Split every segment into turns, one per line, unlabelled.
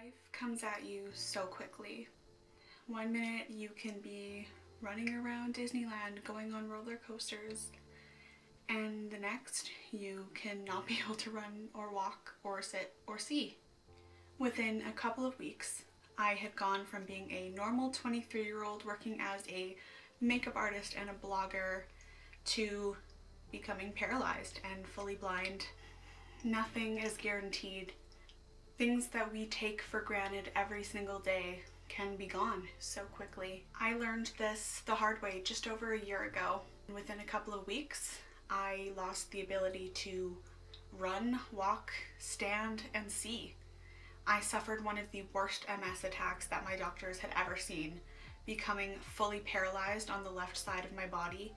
Life comes at you so quickly. One minute you can be running around Disneyland going on roller coasters, and the next you can not be able to run or walk or sit or see. Within a couple of weeks, I had gone from being a normal 23-year-old working as a makeup artist and a blogger to becoming paralyzed and fully blind. Nothing is guaranteed. Things that we take for granted every single day can be gone so quickly. I learned this the hard way just over a year ago. Within a couple of weeks, I lost the ability to run, walk, stand, and see. I suffered one of the worst MS attacks that my doctors had ever seen, becoming fully paralyzed on the left side of my body,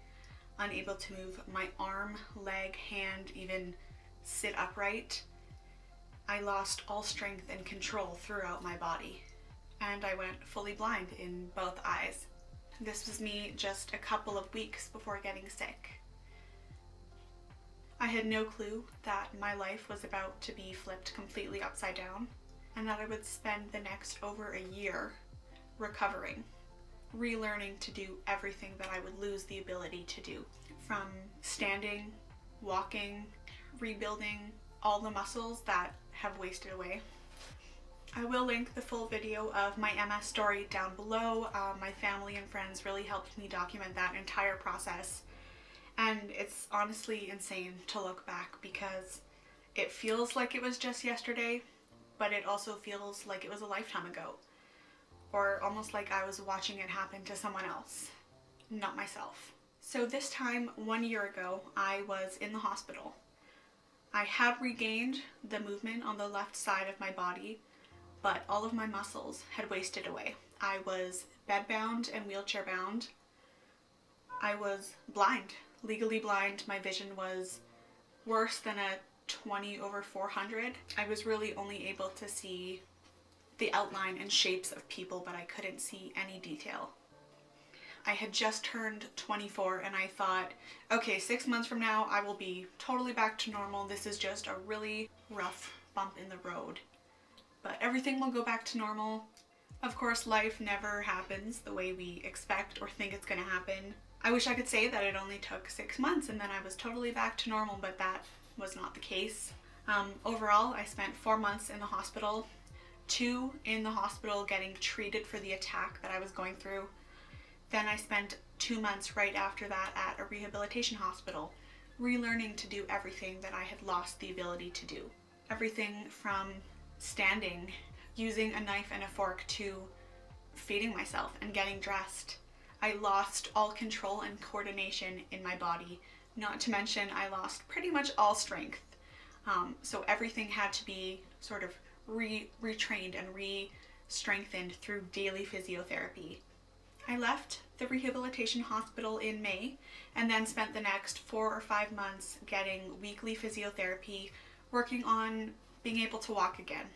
unable to move my arm, leg, hand, even sit upright. I lost all strength and control throughout my body, and I went fully blind in both eyes. This was me just a couple of weeks before getting sick. I had no clue that my life was about to be flipped completely upside down, and that I would spend the next over a year recovering, relearning to do everything that I would lose the ability to do. From standing, walking, rebuilding all the muscles that have wasted away. I will link the full video of my MS story down below. My family and friends really helped me document that entire process, and it's honestly insane to look back because it feels like it was just yesterday, but it also feels like it was a lifetime ago, or almost like I was watching it happen to someone else, not myself. So this time 1 year ago, I was in the hospital. I had regained the movement on the left side of my body, but all of my muscles had wasted away. I was bedbound and wheelchair bound. I was blind, legally blind. My vision was worse than a 20/400. I was really only able to see the outline and shapes of people, but I couldn't see any detail. I had just turned 24 and I thought, okay, 6 months from now I will be totally back to normal. This is just a really rough bump in the road, but everything will go back to normal. Of course, life never happens the way we expect or think it's gonna happen. I wish I could say that it only took 6 months and then I was totally back to normal, but that was not the case. Overall, I spent 4 months in the hospital, 2 in the hospital getting treated for the attack that I was going through. Then I spent 2 months right after that at a rehabilitation hospital, relearning to do everything that I had lost the ability to do. Everything from standing, using a knife and a fork, to feeding myself and getting dressed. I lost all control and coordination in my body, not to mention I lost pretty much all strength. So everything had to be sort of retrained and re-strengthened through daily physiotherapy. I left the rehabilitation hospital in May and then spent the next 4 or 5 months getting weekly physiotherapy, working on being able to walk again.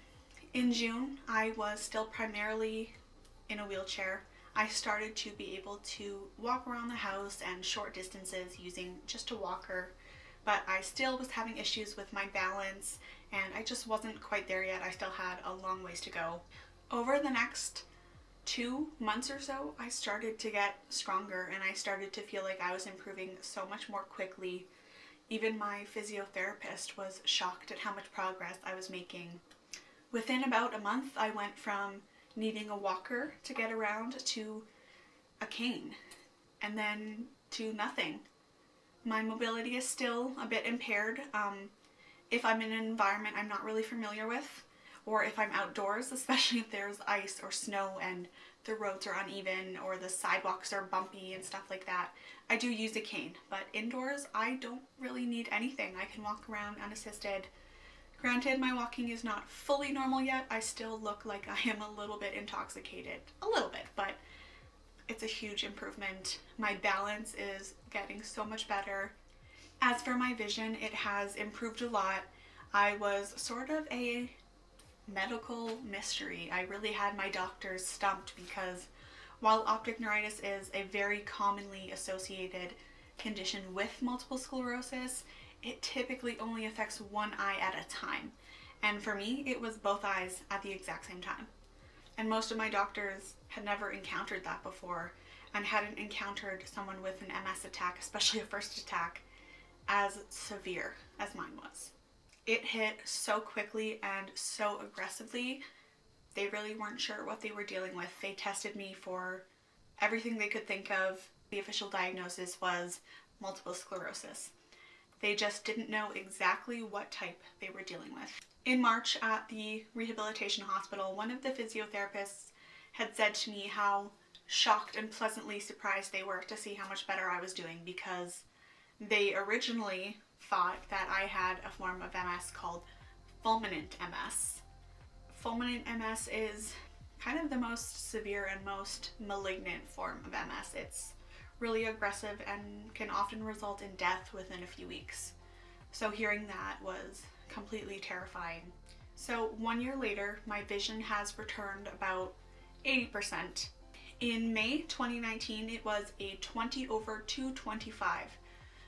In June, I was still primarily in a wheelchair. I started to be able to walk around the house and short distances using just a walker, but I still was having issues with my balance and I just wasn't quite there yet. I still had a long ways to go. Over the next 2 months or so, I started to get stronger and I started to feel like I was improving so much more quickly. Even my physiotherapist was shocked at how much progress I was making. Within about a month, I went from needing a walker to get around to a cane, and then to nothing. My mobility is still a bit impaired. If I'm in an environment I'm not really familiar with, or if I'm outdoors, especially if there's ice or snow and the roads are uneven or the sidewalks are bumpy and stuff like that, I do use a cane. But indoors, I don't really need anything. I can walk around unassisted. Granted, my walking is not fully normal yet. I still look like I am a little bit intoxicated. A little bit, but it's a huge improvement. My balance is getting so much better. As for my vision, it has improved a lot. I was sort of a medical mystery. I really had my doctors stumped because while optic neuritis is a very commonly associated condition with multiple sclerosis, it typically only affects one eye at a time. And for me, it was both eyes at the exact same time. And most of my doctors had never encountered that before and hadn't encountered someone with an MS attack, especially a first attack, as severe as mine was. It hit so quickly and so aggressively. They really weren't sure what they were dealing with. They tested me for everything they could think of. The official diagnosis was multiple sclerosis. They just didn't know exactly what type they were dealing with. In March at the Rehabilitation hospital, one of the physiotherapists had said to me how shocked and pleasantly surprised they were to see how much better I was doing, because they originally thought that I had a form of MS called fulminant MS. Fulminant MS is kind of the most severe and most malignant form of MS. It's really aggressive and can often result in death within a few weeks. So hearing that was completely terrifying. So 1 year later, my vision has returned about 80%. In May 2019, it was a 20/225,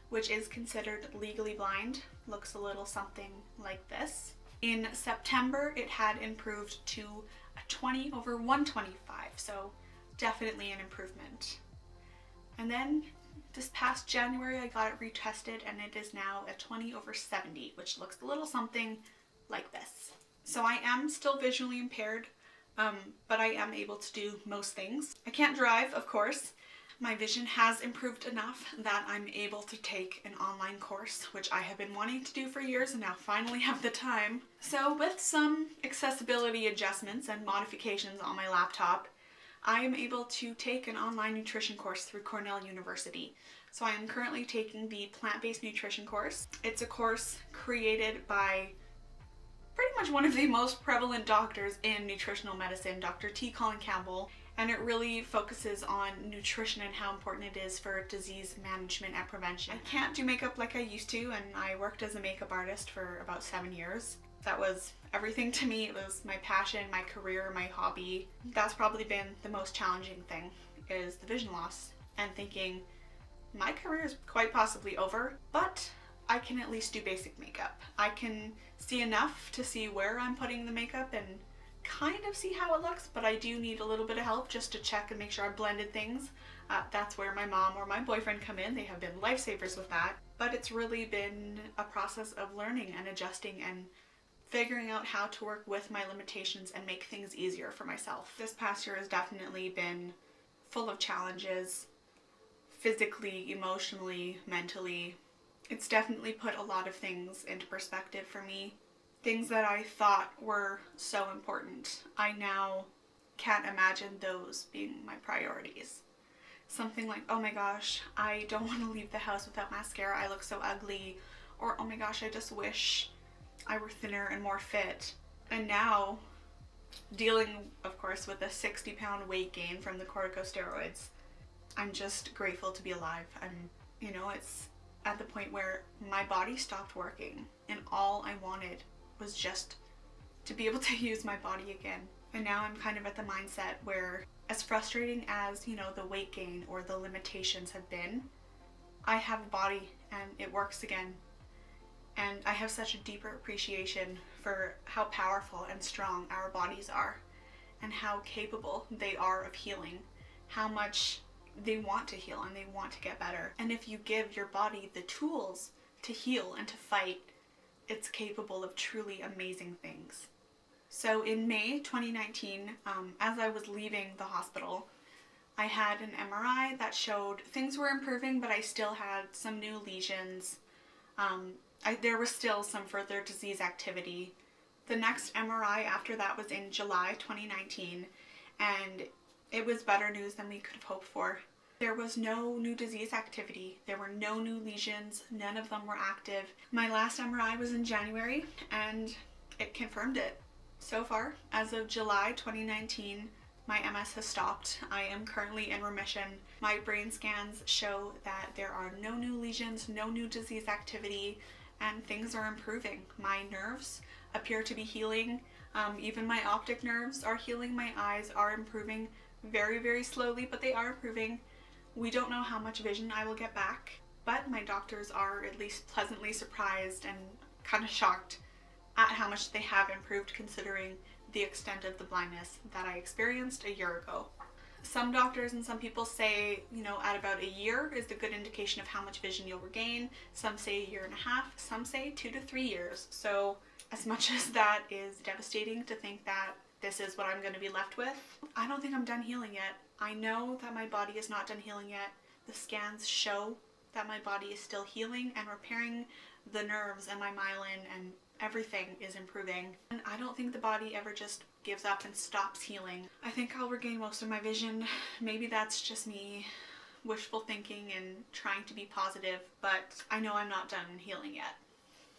which is considered legally blind. Looks a little something like this. In September, it had improved to a 20/125, so definitely an improvement. And then this past January, I got it retested, and it is now a 20/70, which looks a little something like this. So I am still visually impaired, but I am able to do most things. I can't drive, of course. My vision has improved enough that I'm able to take an online course, which I have been wanting to do for years and now finally have the time. So with some accessibility adjustments and modifications on my laptop, I am able to take an online nutrition course through Cornell University. So I am currently taking the plant-based nutrition course. It's a course created by pretty much one of the most prevalent doctors in nutritional medicine, Dr. T. Colin Campbell, and it really focuses on nutrition and how important it is for disease management and prevention. I can't do makeup like I used to, and I worked as a makeup artist for about 7 years. That was everything to me. It was my passion, my career, my hobby. That's probably been the most challenging thing, is the vision loss, and thinking my career is quite possibly over, but I can at least do basic makeup. I can see enough to see where I'm putting the makeup and kind of see how it looks, but I do need a little bit of help just to check and make sure I've blended things. That's where my mom or my boyfriend come in. They have been lifesavers with that. But it's really been a process of learning and adjusting and figuring out how to work with my limitations and make things easier for myself. This past year has definitely been full of challenges, physically, emotionally, mentally. It's definitely put a lot of things into perspective for me. Things that I thought were so important, I now can't imagine those being my priorities. Something like, oh my gosh, I don't want to leave the house without mascara, I look so ugly. Or, oh my gosh, I just wish I were thinner and more fit. And now, dealing, of course, with a 60-pound weight gain from the corticosteroids, I'm just grateful to be alive. It's at the point where my body stopped working, and all I wanted was just to be able to use my body again. And now I'm kind of at the mindset where, as frustrating as, the weight gain or the limitations have been, I have a body and it works again. And I have such a deeper appreciation for how powerful and strong our bodies are, and how capable they are of healing, how much they want to heal and they want to get better. And if you give your body the tools to heal and to fight, it's capable of truly amazing things. So in May 2019, as I was leaving the hospital, I had an MRI that showed things were improving, but I still had some new lesions. There was still some further disease activity. The next MRI after that was in July 2019, and it was better news than we could have hoped for. There was no new disease activity. There were no new lesions. None of them were active. My last MRI was in January, and it confirmed it. So far, as of July 2019, my MS has stopped. I am currently in remission. My brain scans show that there are no new lesions, no new disease activity, and things are improving. My nerves appear to be healing. Even my optic nerves are healing. My eyes are improving very, very slowly, but they are improving. We don't know how much vision I will get back, but my doctors are at least pleasantly surprised and kind of shocked at how much they have improved considering the extent of the blindness that I experienced a year ago. Some doctors and some people say, at about a year is a good indication of how much vision you'll regain. Some say a year and a half, some say 2 to 3 years. So as much as that is devastating to think that this is what I'm going to be left with, I don't think I'm done healing yet. I know that my body is not done healing yet. The scans show that my body is still healing and repairing the nerves, and my myelin and everything is improving. And I don't think the body ever just gives up and stops healing. I think I'll regain most of my vision. Maybe that's just me wishful thinking and trying to be positive, but I know I'm not done healing yet.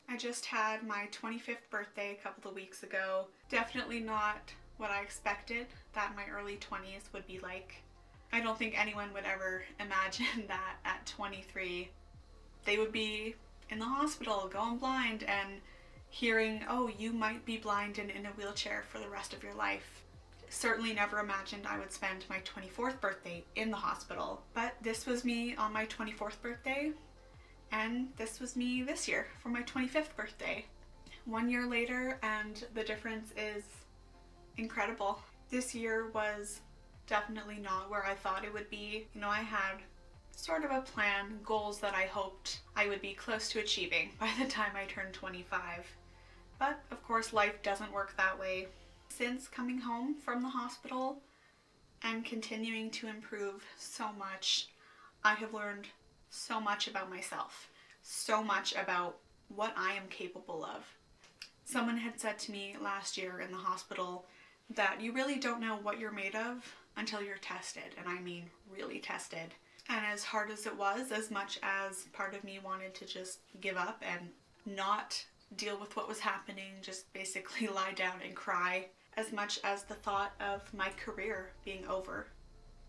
I just had my 25th birthday a couple of weeks ago. Definitely not what I expected that my early 20s would be like. I don't think anyone would ever imagine that at 23 they would be in the hospital going blind and hearing, oh, you might be blind and in a wheelchair for the rest of your life. Certainly never imagined I would spend my 24th birthday in the hospital. But this was me on my 24th birthday, and this was me this year for my 25th birthday. 1 year later, and the difference is incredible. This year was definitely not where I thought it would be. I had sort of a plan, goals that I hoped I would be close to achieving by the time I turned 25. But of course life doesn't work that way. Since coming home from the hospital and continuing to improve so much, I have learned so much about myself, so much about what I am capable of. Someone had said to me last year in the hospital that you really don't know what you're made of until you're tested, and I mean really tested. And as hard as it was, as much as part of me wanted to just give up and not deal with what was happening, just basically lie down and cry, as much as the thought of my career being over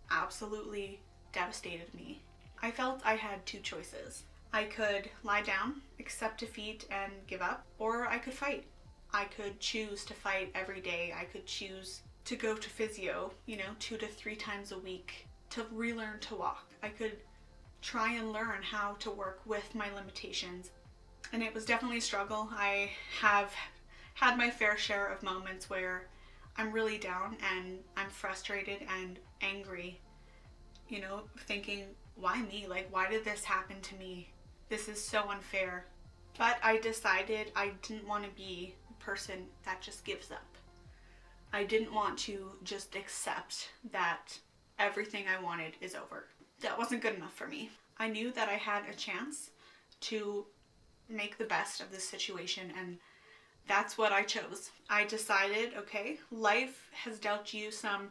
absolutely devastated me. I felt I had two choices. I could lie down, accept defeat and give up, or I could fight. I could choose to fight every day. I could choose to go to physio, 2 to 3 times a week to relearn to walk. I could try and learn how to work with my limitations. And it was definitely a struggle. I have had my fair share of moments where I'm really down and I'm frustrated and angry, thinking, why me? Why did this happen to me? This is so unfair. But I decided I didn't want to be a person that just gives up. I didn't want to just accept that everything I wanted is over. That wasn't good enough for me. I knew that I had a chance to make the best of this situation, and that's what I chose. I decided, okay, life has dealt you some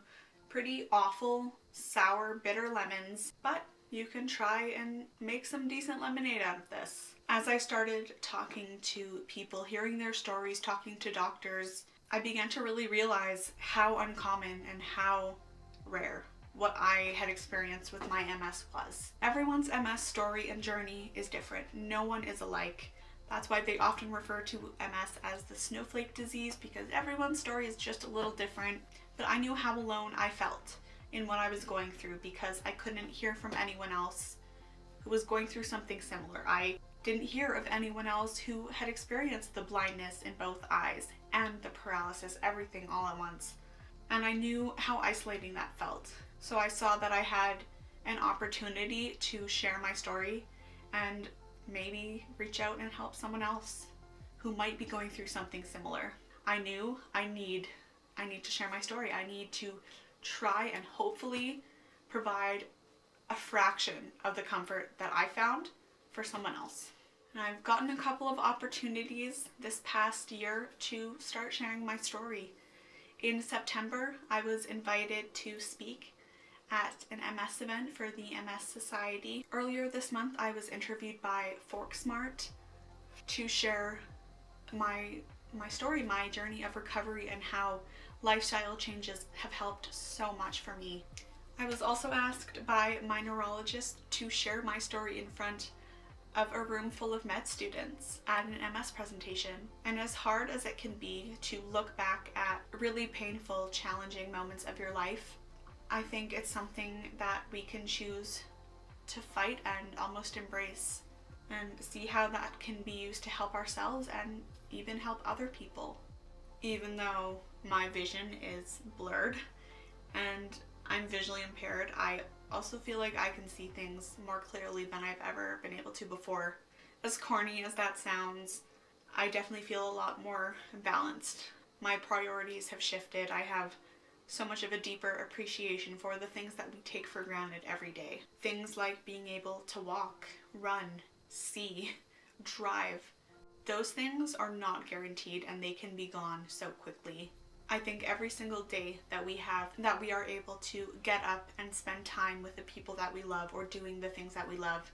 pretty awful, sour, bitter lemons, but you can try and make some decent lemonade out of this. As I started talking to people, hearing their stories, talking to doctors, I began to really realize how uncommon and how rare what I had experienced with my MS was. Everyone's MS story and journey is different. No one is alike. That's why they often refer to MS as the snowflake disease, because everyone's story is just a little different. But I knew how alone I felt in what I was going through because I couldn't hear from anyone else who was going through something similar. I didn't hear of anyone else who had experienced the blindness in both eyes and the paralysis, everything all at once. And I knew how isolating that felt. So I saw that I had an opportunity to share my story and maybe reach out and help someone else who might be going through something similar. I knew I need to share my story. I need to try and hopefully provide a fraction of the comfort that I found for someone else. And I've gotten a couple of opportunities this past year to start sharing my story. In September, I was invited to speak at an MS event for the MS Society. Earlier this month, I was interviewed by ForkSmart to share my story, my journey of recovery, and how lifestyle changes have helped so much for me. I was also asked by my neurologist to share my story in front of a room full of med students at an MS presentation. And as hard as it can be to look back at really painful, challenging moments of your life, I think it's something that we can choose to fight and almost embrace and see how that can be used to help ourselves and even help other people. Even though my vision is blurred and I'm visually impaired, I also feel like I can see things more clearly than I've ever been able to before. As corny as that sounds, I definitely feel a lot more balanced. My priorities have shifted. I have so much of a deeper appreciation for the things that we take for granted every day. Things like being able to walk, run, see, drive. Those things are not guaranteed and they can be gone so quickly. I think every single day that we are able to get up and spend time with the people that we love or doing the things that we love,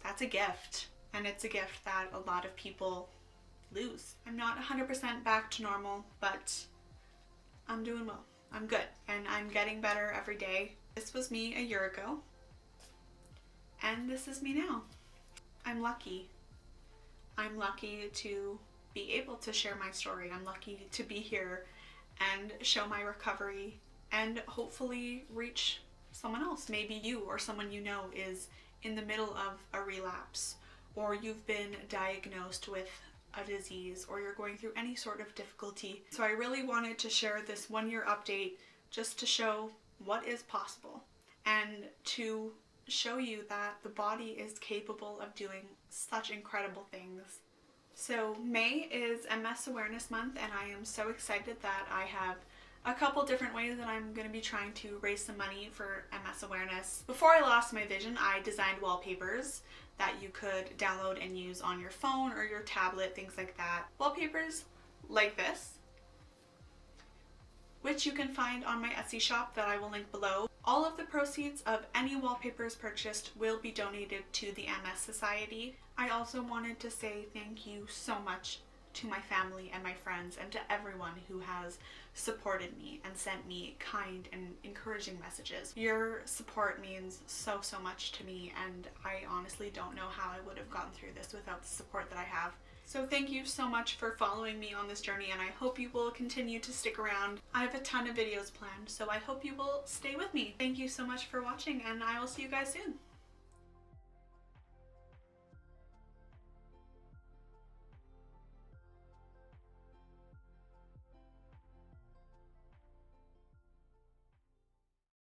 that's a gift. And it's a gift that a lot of people lose. I'm not 100% back to normal, but I'm doing well. I'm good, and I'm getting better every day. This was me a year ago, and this is me now. I'm lucky. I'm lucky to be able to share my story. I'm lucky to be here and show my recovery and hopefully reach someone else. Maybe you or someone you know is in the middle of a relapse, or you've been diagnosed with a disease, or you're going through any sort of difficulty. So I really wanted to share this 1-year update just to show what is possible and to show you that the body is capable of doing such incredible things. So May is MS Awareness Month, and I am so excited that I have a couple different ways that I'm going to be trying to raise some money for MS awareness. Before I lost my vision, I designed wallpapers that you could download and use on your phone or your tablet, things like that. Wallpapers like this, which you can find on my Etsy shop that I will link below. All of the proceeds of any wallpapers purchased will be donated to the MS Society. I also wanted to say thank you so much to my family and my friends and to everyone who has supported me and sent me kind and encouraging messages. Your support means so much to me, and I honestly don't know how I would have gotten through this without the support that I have. So thank you so much for following me on this journey, and I hope you will continue to stick around. I have a ton of videos planned, so I hope you will stay with me. Thank you so much for watching, and I will see you guys soon.